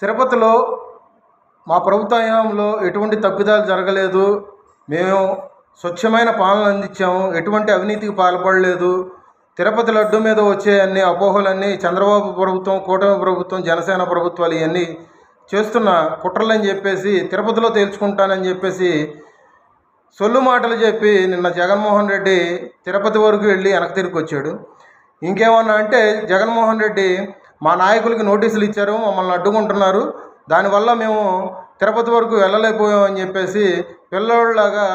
తిరుపతిలో మా ప్రభుత్వ హయాంలో ఎటువంటి తప్పిదాలు జరగలేదు. మేము స్వచ్ఛమైన పాలన అందించాము. ఎటువంటి అవినీతికి పాల్పడలేదు. తిరుపతి లడ్డు మీద వచ్చే అన్ని అపోహలన్నీ చంద్రబాబు ప్రభుత్వం, కూటమి ప్రభుత్వం, జనసేన ప్రభుత్వాలు ఇవన్నీ చేస్తున్న కుట్రలని చెప్పేసి తిరుపతిలో తేల్చుకుంటానని చెప్పేసి సొల్లు మాటలు చెప్పి నిన్న జగన్మోహన్ రెడ్డి తిరుపతి వరకు వెళ్ళి వెనక్కి తిరిగి వచ్చాడు. ఇంకేమన్నా అంటే జగన్మోహన్ రెడ్డి మా నాయకులకి నోటీసులు ఇచ్చారు, మమ్మల్ని అడ్డుకుంటున్నారు, దానివల్ల మేము తిరుపతి వరకు వెళ్ళలేకపోయామని చెప్పేసి పిల్లోళ్ళలాగా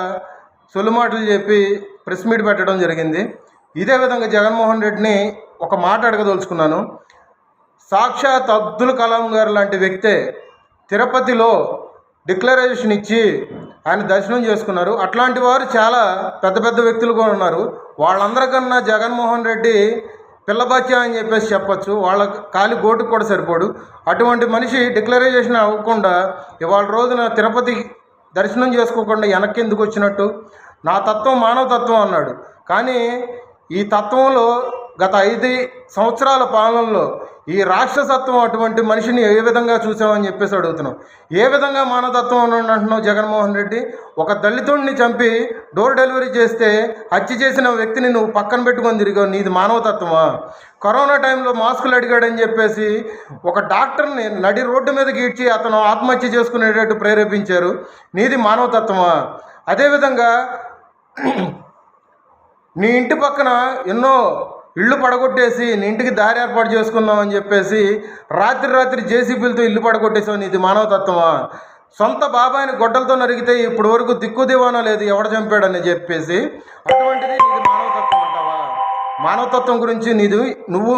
సొల్లు మాటలు చెప్పి ప్రెస్ మీట్ పెట్టడం జరిగింది. ఇదే విధంగా జగన్మోహన్ రెడ్డిని ఒక మాట అడగదలుచుకున్నాను. సాక్షాత్ అబ్దుల్ కలాం గారు లాంటి వ్యక్తే తిరుపతిలో డిక్లరేషన్ ఇచ్చి ఆయన దర్శనం చేసుకున్నారు. అట్లాంటి వారు చాలా పెద్ద పెద్ద వ్యక్తులు కూడా ఉన్నారు. వాళ్ళందరికన్నా జగన్మోహన్ రెడ్డి పిల్లబచ్చా అని చెప్పేసి చెప్పచ్చు. వాళ్ళ కాలి గోటుకు కూడా సరిపోడు. అటువంటి మనిషి డిక్లరేషన్ అవ్వకుండా ఇవాళ రోజున తిరుపతి దర్శనం చేసుకోకుండా వెనక్కి ఎందుకు వచ్చినట్టు? నా తత్వం మానవ తత్వం అన్నాడు. కానీ ఈ తత్వంలో గత 5 సంవత్సరాల పాలనలో ఈ రాక్షసత్వం అటువంటి మనిషిని ఏ విధంగా చూసామని చెప్పేసి అడుగుతున్నాం. ఏ విధంగా మానవతత్వం అని అంటున్నావు జగన్మోహన్ రెడ్డి? ఒక దళితుడిని చంపి డోర్ డెలివరీ చేస్తే హత్య చేసిన వ్యక్తిని నువ్వు పక్కన పెట్టుకొని తిరిగావు. నీది మానవతత్వమా? కరోనా టైంలో మాస్కులు అడిగాడని చెప్పేసి ఒక డాక్టర్ని నడి రోడ్డు మీదకి ఈడ్చి అతను ఆత్మహత్య చేసుకునేటట్టు ప్రేరేపించారు. నీది మానవతత్వమా? అదేవిధంగా నీ ఇంటి పక్కన ఎన్నో ఇళ్ళు పడగొట్టేసి నీ ఇంటికి దారి ఏర్పాటు చేసుకుందామని చెప్పేసి రాత్రి జేసీబీలతో ఇల్లు పడగొట్టేసావు. నీది మానవతత్వమా? సొంత బాబాయిని గొడ్డలతో నరిగితే ఇప్పటి వరకు దిక్కు దివానా లేదు ఎవడ చంపాడని చెప్పేసి, అటువంటిది నీది మానవతత్వం అంటావా? మానవతత్వం గురించి నువ్వు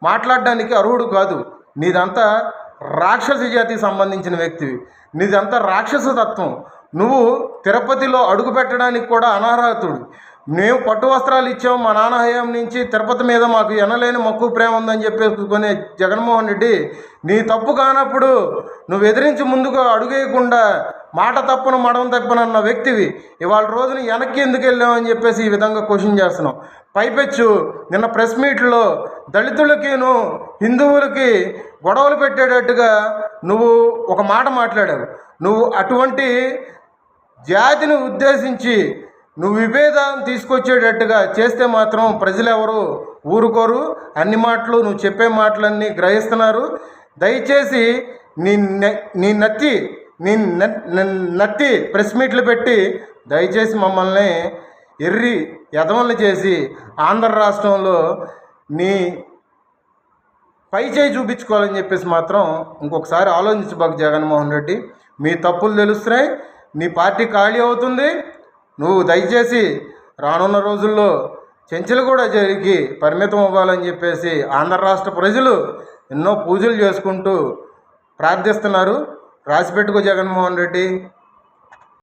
మాట్లాడడానికి అర్హుడు కాదు. నీదంతా రాక్షస జాతికి సంబంధించిన వ్యక్తివి. నీదంతా రాక్షస తత్వం. నువ్వు తిరుపతిలో అడుగు పెట్టడానికి కూడా అనర్హతుడు. మేము పట్టు వస్త్రాలు ఇచ్చాము మా నాన్న హయాం నుంచి, తిరుపతి మీద మాకు ఎనలేని మక్కువ ప్రేమ ఉందని చెప్పేసుకునే జగన్మోహన్ రెడ్డి, నీ తప్పు కానప్పుడు నువ్వు ఎదిరించి ముందుకు అడుగేయకుండా మాట తప్పును మడమ తప్పునన్న వ్యక్తివి ఇవాళ రోజున వెనక్కి ఎందుకు వెళ్ళామని చెప్పేసి ఈ విధంగా క్వశ్చన్ చేస్తున్నావు. పైపెచ్చు నిన్న ప్రెస్ మీట్లో దళితులకిను హిందువులకి గొడవలు పెట్టేటట్టుగా నువ్వు ఒక మాట మాట్లాడావు. నువ్వు అటువంటి జాతిని ఉద్దేశించి నువ్వు విభేదం తీసుకొచ్చేటట్టుగా చేస్తే మాత్రం ప్రజలు ఎవరు ఊరుకోరు. అన్ని మాటలు నువ్వు చెప్పే మాటలన్నీ గ్రహిస్తున్నారు. దయచేసి నీ నత్తి ప్రెస్ మీట్లు పెట్టి దయచేసి మమ్మల్ని ఎర్రి ఎదవల్ని చేసి ఆంధ్ర రాష్ట్రంలో నీ పై చేయి చూపించుకోవాలని చెప్పేసి మాత్రం ఇంకొకసారి ఆలోచించబాకు జగన్మోహన్ రెడ్డి. మీ తప్పులు తెలుస్తున్నాయి. నీ పార్టీ ఖాళీ అవుతుంది. నువ్వు దయచేసి రానున్న రోజుల్లో చెంచులు కూడా జరిగి పరిమితం అవ్వాలని చెప్పేసి ఆంధ్ర రాష్ట్ర ప్రజలు ఎన్నో పూజలు చేసుకుంటూ ప్రార్థిస్తున్నారు. రాసిపెట్టుకో జగన్మోహన్ రెడ్డి.